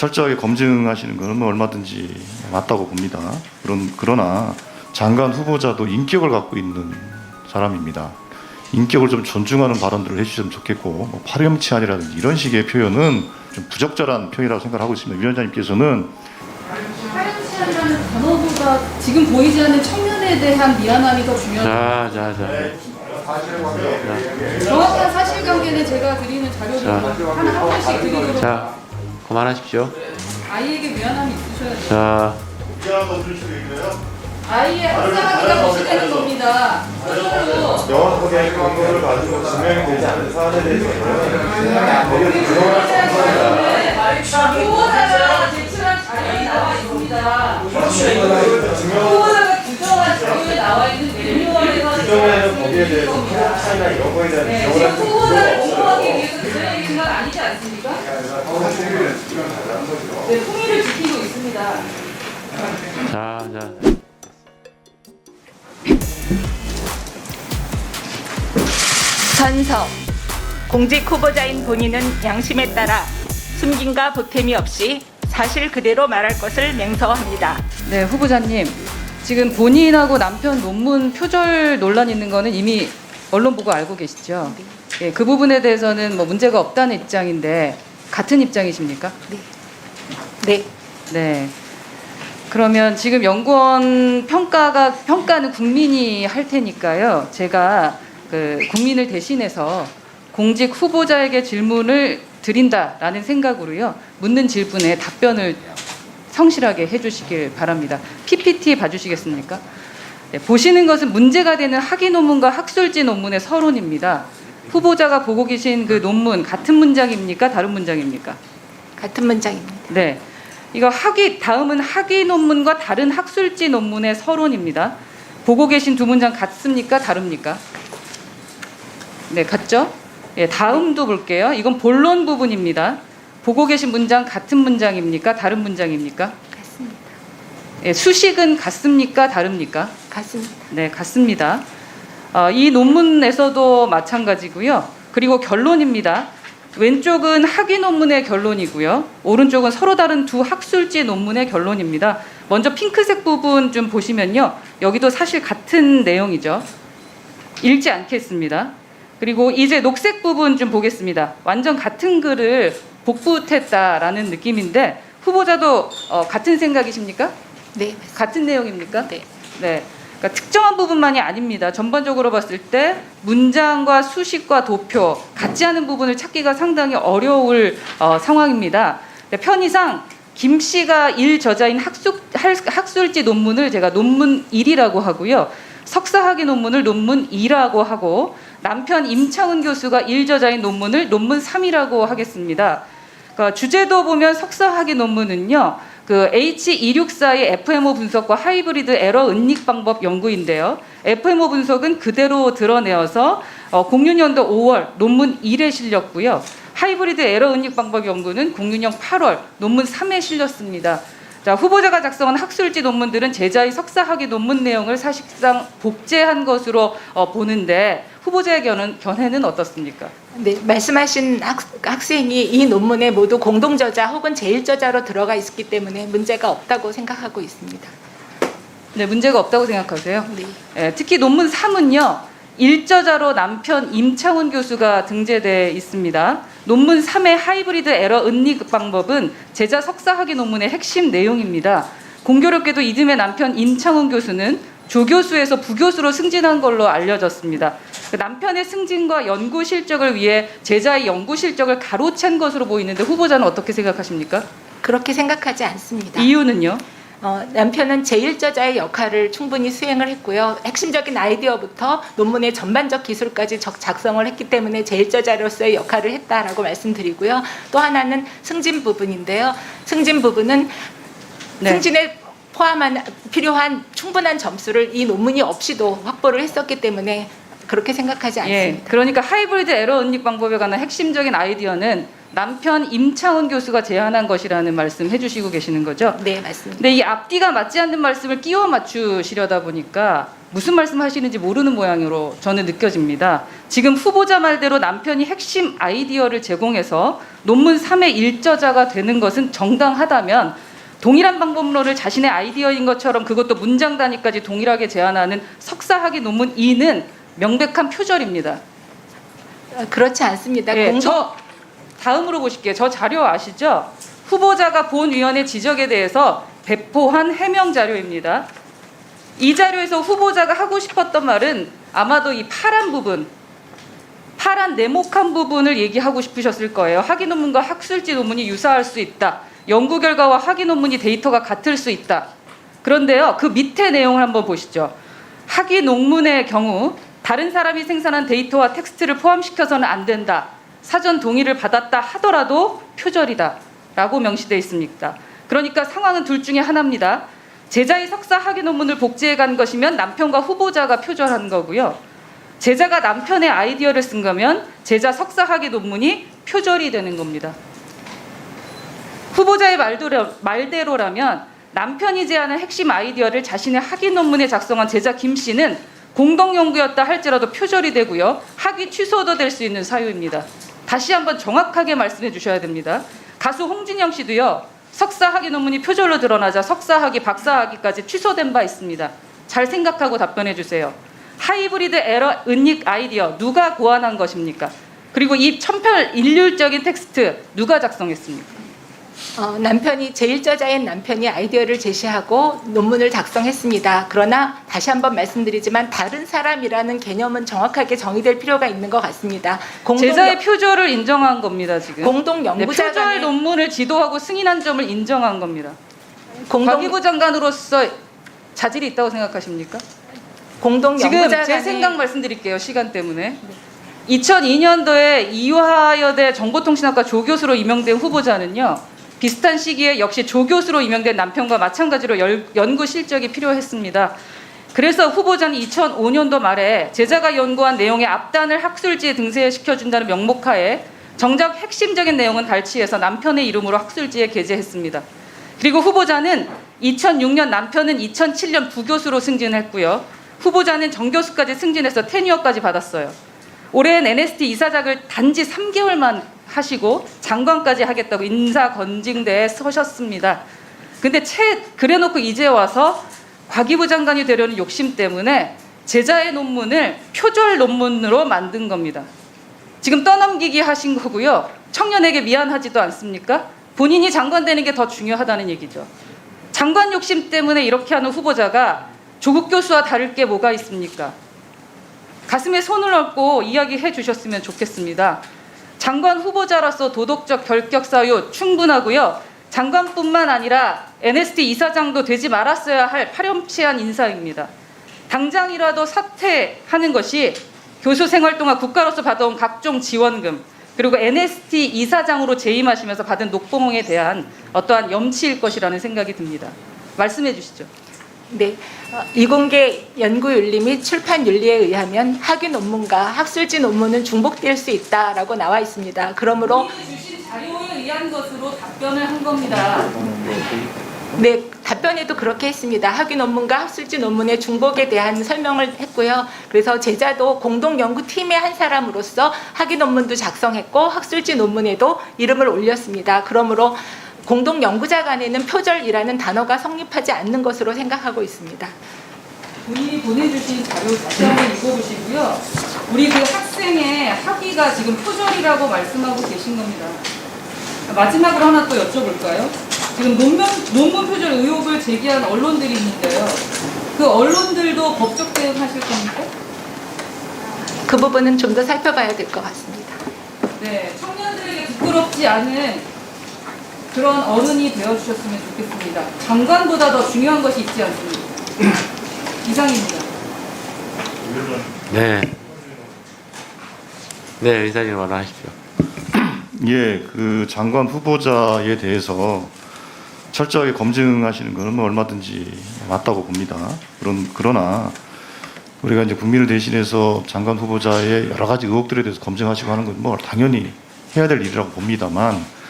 철저하게 검증하시는 것은 뭐 얼마든지 맞다고 봅니다. 그러나 장관 후보자도 인격을 갖고 있는 사람입니다. 인격을 좀 존중하는 발언들을 해주시면 좋겠고, 뭐 파렴치한이라든지 이런 식의 표현은 좀 부적절한 표현이라고 생각하고 있습니다. 위원장님께서는 파렴치한이라는 단어보다 지금 보이지 않는 청년에 대한 미안함이 더 중요하다. 정확한 사실관계는 제가 드리는 자료를 하나 한 번씩 드리도록. 자, 그만하십시오. 아이에게 미안함이 있으셔야 돼요. 자, 아이의 학사학위가 무시되는 겁니다. 스스로 영어소개 광고를 가지고 증명이 되지 않는 사안에 후보자가 제출한 자료에 나와 있습니다. 후보자가 규정한 자료에 나와 있는 매뉴얼에서 그동안에는 거기에 대해서 차이나 이런 거에 대한 네, 지금 후보자를 보호하기 위해서 기다리는 건 아니지 않습니까? 네, 품위를 지키고 있습니다. 자. 선서 공직 후보자인 본인은 양심에 따라 숨김과 보탬이 없이 사실 그대로 말할 것을 맹서합니다. 네, 후보자님. 지금 본인하고 남편 논문 표절 논란 있는 거는 이미 언론 보고 알고 계시죠? 예, 그 부분에 대해서는 뭐 문제가 없다는 입장인데 같은 입장이십니까? 네. 네. 그러면 지금 연구원 평가는 국민이 할 테니까요. 제가 그 국민을 대신해서 공직 후보자에게 질문을 드린다라는 생각으로요. 묻는 질문에 답변을 성실하게 해주시길 바랍니다. PPT 봐주시겠습니까? 네, 보시는 것은 문제가 되는 학위 논문과 학술지 논문의 서론입니다. 후보자가 보고 계신 그 논문 같은 문장입니까? 다른 문장입니까? 같은 문장입니다. 네. 이거 다음은 학위 논문과 다른 학술지 논문의 서론입니다. 보고 계신 두 문장 같습니까? 다릅니까? 네, 같죠? 예, 다음도 볼게요. 이건 본론 부분입니다. 보고 계신 문장 같은 문장입니까? 다른 문장입니까? 같습니다. 예, 수식은 같습니까? 다릅니까? 같습니다. 네, 같습니다. 이 논문에서도 마찬가지고요. 그리고 결론입니다. 왼쪽은 학위 논문의 결론이고요. 오른쪽은 서로 다른 두 학술지 논문의 결론입니다. 먼저 핑크색 부분 좀 보시면요. 여기도 사실 같은 내용이죠. 읽지 않겠습니다. 그리고 이제 녹색 부분 좀 보겠습니다. 완전 같은 글을 복붙했다라는 느낌인데 후보자도 같은 생각이십니까? 네. 같은 내용입니까? 네. 네. 그러니까 특정한 부분만이 아닙니다. 전반적으로 봤을 때 문장과 수식과 도표 같지 않은 부분을 찾기가 상당히 어려울 상황입니다. 편의상 김 씨가 일저자인 학술지 논문을 제가 논문 1이라고 하고요. 석사학위 논문을 논문 2라고 하고 남편 임창훈 교수가 일저자인 논문을 논문 3이라고 하겠습니다. 그러니까 주제도 보면 석사학위 논문은요. 그 H264의 FMO 분석과 하이브리드 에러 은닉 방법 연구인데요. FMO 분석은 그대로 드러내어서 06년도 5월 논문 1에 실렸고요. 하이브리드 에러 은닉 방법 연구는 06년 8월 논문 3에 실렸습니다. 자, 후보자가 작성한 학술지 논문들은 제자의 석사학위 논문 내용을 사실상 복제한 것으로 보는데 후보자의 견해는 어떻습니까? 네, 말씀하신 학생이 이 논문에 모두 공동저자 혹은 제일저자로 들어가 있기 때문에 문제가 없다고 생각하고 있습니다. 네, 문제가 없다고 생각하세요? 네. 예, 특히 논문 3은요. 일저자로 남편 임창훈 교수가 등재되어 있습니다. 논문 3의 하이브리드 에러 은닉 방법은 제자 석사학위 논문의 핵심 내용입니다. 공교롭게도 이듬해 남편 임창훈 교수는 조교수에서 부교수로 승진한 걸로 알려졌습니다. 남편의 승진과 연구 실적을 위해 제자의 연구 실적을 가로챈 것으로 보이는데 후보자는 어떻게 생각하십니까? 그렇게 생각하지 않습니다. 이유는요? 남편은 제1저자의 역할을 충분히 수행을 했고요. 핵심적인 아이디어부터 논문의 전반적 기술까지 작성을 했기 때문에 제1저자로서의 역할을 했다라고 말씀드리고요. 또 하나는 승진 부분인데요. 승진 부분은 네. 승진에 포함한 필요한 충분한 점수를 이 논문이 없이도 확보를 했었기 때문에 그렇게 생각하지 않습니다. 예, 그러니까 하이브리드 에러 은닉 방법에 관한 핵심적인 아이디어는 남편 임창훈 교수가 제안한 것이라는 말씀 해주시고 계시는 거죠? 네, 맞습니다. 근데 이 앞뒤가 맞지 않는 말씀을 끼워 맞추시려다 보니까 무슨 말씀하시는지 모르는 모양으로 저는 느껴집니다. 지금 후보자 말대로 남편이 핵심 아이디어를 제공해서 논문 3의 일저자가 되는 것은 정당하다면 동일한 방법론을 자신의 아이디어인 것처럼 그것도 문장 단위까지 동일하게 제안하는 석사학위 논문 2는 명백한 표절입니다. 그렇지 않습니다. 예, 저 다음으로 보실게요. 저 자료 아시죠? 후보자가 본위원회 지적에 대해서 배포한 해명 자료입니다. 이 자료에서 후보자가 하고 싶었던 말은 아마도 이 파란 부분, 파란 네모칸 부분을 얘기하고 싶으셨을 거예요. 학위 논문과 학술지 논문이 유사할 수 있다. 연구 결과와 학위 논문이 데이터가 같을 수 있다. 그런데요, 그 밑에 내용을 한번 보시죠. 학위 논문의 경우 다른 사람이 생산한 데이터와 텍스트를 포함시켜서는 안 된다. 사전 동의를 받았다 하더라도 표절이다. 라고 명시되어 있습니다. 그러니까 상황은 둘 중에 하나입니다. 제자의 석사 학위 논문을 복제해 간 것이면 남편과 후보자가 표절한 거고요. 제자가 남편의 아이디어를 쓴 거면 제자 석사 학위 논문이 표절이 되는 겁니다. 후보자의 말대로라면 남편이 제안한 핵심 아이디어를 자신의 학위 논문에 작성한 제자 김 씨는 공동 연구였다 할지라도 표절이 되고요. 학위 취소도 될 수 있는 사유입니다. 다시 한번 정확하게 말씀해 주셔야 됩니다. 가수 홍진영 씨도요. 석사 학위 논문이 표절로 드러나자 석사 학위, 박사 학위까지 취소된 바 있습니다. 잘 생각하고 답변해 주세요. 하이브리드 에러 은닉 아이디어 누가 고안한 것입니까? 그리고 이 천편일률적인 텍스트 누가 작성했습니까? 남편이 제1저자인 남편이 아이디어를 제시하고 논문을 작성했습니다. 그러나 다시 한번 말씀드리지만 다른 사람이라는 개념은 정확하게 정의될 필요가 있는 것 같습니다. 제자의 표절을 인정한 겁니다. 지금 공동 연구자 표절 간의 논문을 지도하고 승인한 점을 인정한 겁니다. 과기부 장관으로서 자질이 있다고 생각하십니까? 공동 지금 연구자 제 간의 생각 말씀드릴게요. 시간 때문에. 2002년도에 이화여대 정보통신학과 조교수로 임명된 후보자는요. 비슷한 시기에 역시 조교수로 임명된 남편과 마찬가지로 연구 실적이 필요했습니다. 그래서 후보자는 2005년도 말에 제자가 연구한 내용의 앞단을 학술지에 등재시켜준다는 명목하에 정작 핵심적인 내용은 달치해서 남편의 이름으로 학술지에 게재했습니다. 그리고 후보자는 2006년, 남편은 2007년 부교수로 승진했고요. 후보자는 정교수까지 승진해서 테뉴어까지 받았어요. 올해는 NST 이사장을 단지 3개월만 하시고 장관까지 하겠다고 인사검증대에 서셨습니다. 근데 그래놓고 이제 와서 과기부 장관이 되려는 욕심 때문에 제자의 논문을 표절 논문으로 만든 겁니다. 지금 떠넘기기 하신 거고요. 청년에게 미안하지도 않습니까? 본인이 장관 되는 게 더 중요하다는 얘기죠. 장관 욕심 때문에 이렇게 하는 후보자가 조국 교수와 다를 게 뭐가 있습니까? 가슴에 손을 얹고 이야기해 주셨으면 좋겠습니다. 장관 후보자로서 도덕적 결격 사유 충분하고요. 장관뿐만 아니라 NST 이사장도 되지 말았어야 할 파렴치한 인사입니다. 당장이라도 사퇴하는 것이 교수 생활 동안 국가로서 받아온 각종 지원금 그리고 NST 이사장으로 재임하시면서 받은 녹봉에 대한 어떠한 염치일 것이라는 생각이 듭니다. 말씀해 주시죠. 네, 이공계 연구윤리 및 출판윤리에 의하면 학위 논문과 학술지 논문은 중복될 수 있다라고 나와 있습니다. 그러므로 주신 자료에 의한 것으로 답변을 한 겁니다. 네, 답변에도 그렇게 했습니다. 학위 논문과 학술지 논문의 중복에 대한 설명을 했고요. 그래서 제자도 공동 연구팀의 한 사람으로서 학위 논문도 작성했고 학술지 논문에도 이름을 올렸습니다. 그러므로 공동 연구자 간에는 표절이라는 단어가 성립하지 않는 것으로 생각하고 있습니다. 본인이 보내주신 자료 다시 한번 읽어보시고요. 우리 그 학생의 학위가 지금 표절이라고 말씀하고 계신 겁니다. 마지막으로 하나 또 여쭤볼까요? 지금 논문 표절 의혹을 제기한 언론들이 있는데요. 그 언론들도 법적 대응하실 겁니까? 그 부분은 좀 더 살펴봐야 될 것 같습니다. 네, 청년들에게 부끄럽지 않은 그런 어른이 되어주셨으면 좋겠습니다. 장관보다 더 중요한 것이 있지 않습니까? 이상입니다. 네. 네, 의사님 말하십시오. 예, 그 장관 후보자에 대해서 철저하게 검증하시는 것은 뭐 얼마든지 맞다고 봅니다. 그러나 우리가 이제 국민을 대신해서 장관 후보자의 여러 가지 의혹들에 대해서 검증하시고 하는 건 뭐 당연히 해야 될 일이라고 봅니다만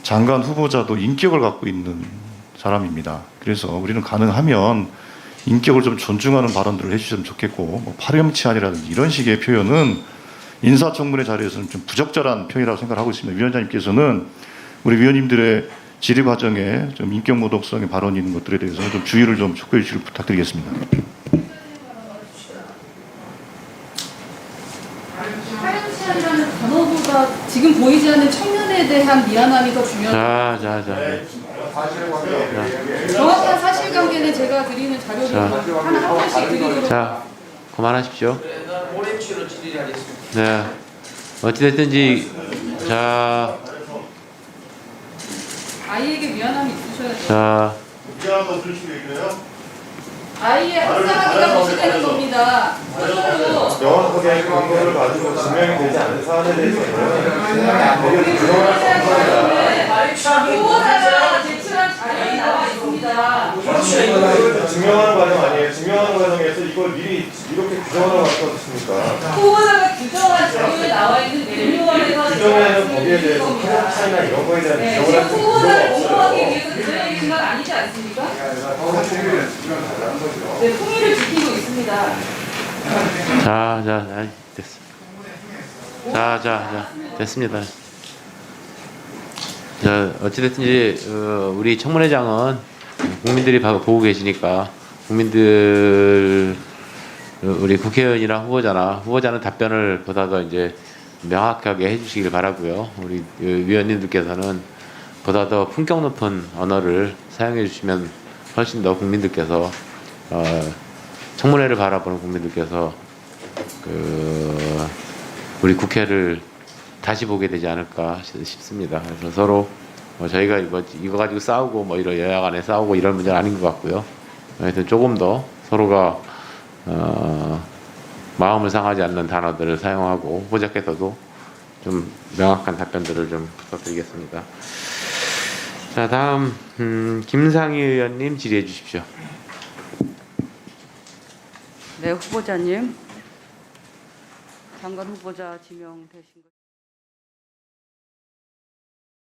장관 후보자도 인격을 갖고 있는 사람입니다. 그래서 우리는 가능하면 인격을 좀 존중하는 발언들을 해주시면 좋겠고, 뭐 파렴치한이라든지 이런 식의 표현은 인사청문회 자리에서는 좀 부적절한 표현이라고 생각하고 있습니다. 위원장님께서는 우리 위원님들의 질의 과정에 좀 인격 모독성의 발언이 있는 것들에 대해서는 좀 주의를 좀 촉구해 주시길 부탁드리겠습니다. 파렴치한이라는 단어보다 지금 보이지 않는 청년에 대한 미안함이 더 중요하다. 정확한 사실관계는 제가 드리는 자료를 하나 한 번씩 드리도록. 자, 그만하십시오. 네. 어찌됐든지, 자, 아이에게 미안함이 있으셔야죠. 자, 미안하다 어떤 식으로 얘기해요? 아이의 학사하기가 무시되는 겁니다. 그리고 명확하게 근거를 가지고 증명이 되지 않은 사안에 대해서는 후보자가 제출한 자료에 나와 있습니다. 증명하는 과정 아니에요. 증명하는 과정에서 이걸 미리 이렇게 규정하는 것 같습니까? 후보자가 규정한 자료에 나와 있는 매뉴얼에서 규정에는 거기에 대해서 파급 차이나 이런 거에 대한 네, 규정을 지금 할 후보자를 필요가 보호하기 없어요. 위해서 드려야 건 아니지 않습니까? 네, 통일을 지키고 있습니다. 아이, 됐어. 됐습니다. 자, 어찌됐든지, 우리 청문회장은 국민들이 보고 계시니까, 우리 국회의원이나 후보자는 답변을 보다 더 이제 명확하게 해주시길 바라고요. 우리 위원님들께서는 보다 더 품격 높은 언어를 사용해 주시면 훨씬 더 국민들께서 청문회를 바라보는 국민들께서 우리 국회를 다시 보게 되지 않을까 싶습니다. 그래서 서로 저희가 이거 가지고 싸우고 뭐 이런 여야 간에 싸우고 이런 문제는 아닌 것 같고요. 하여튼 조금 더 서로가 마음을 상하지 않는 단어들을 사용하고 후보자께서도 좀 명확한 답변들을 좀 부탁드리겠습니다. 자, 다음 김상희 의원님 질의해 주십시오. 네, 후보자님. 장관 후보자 지명되신 것.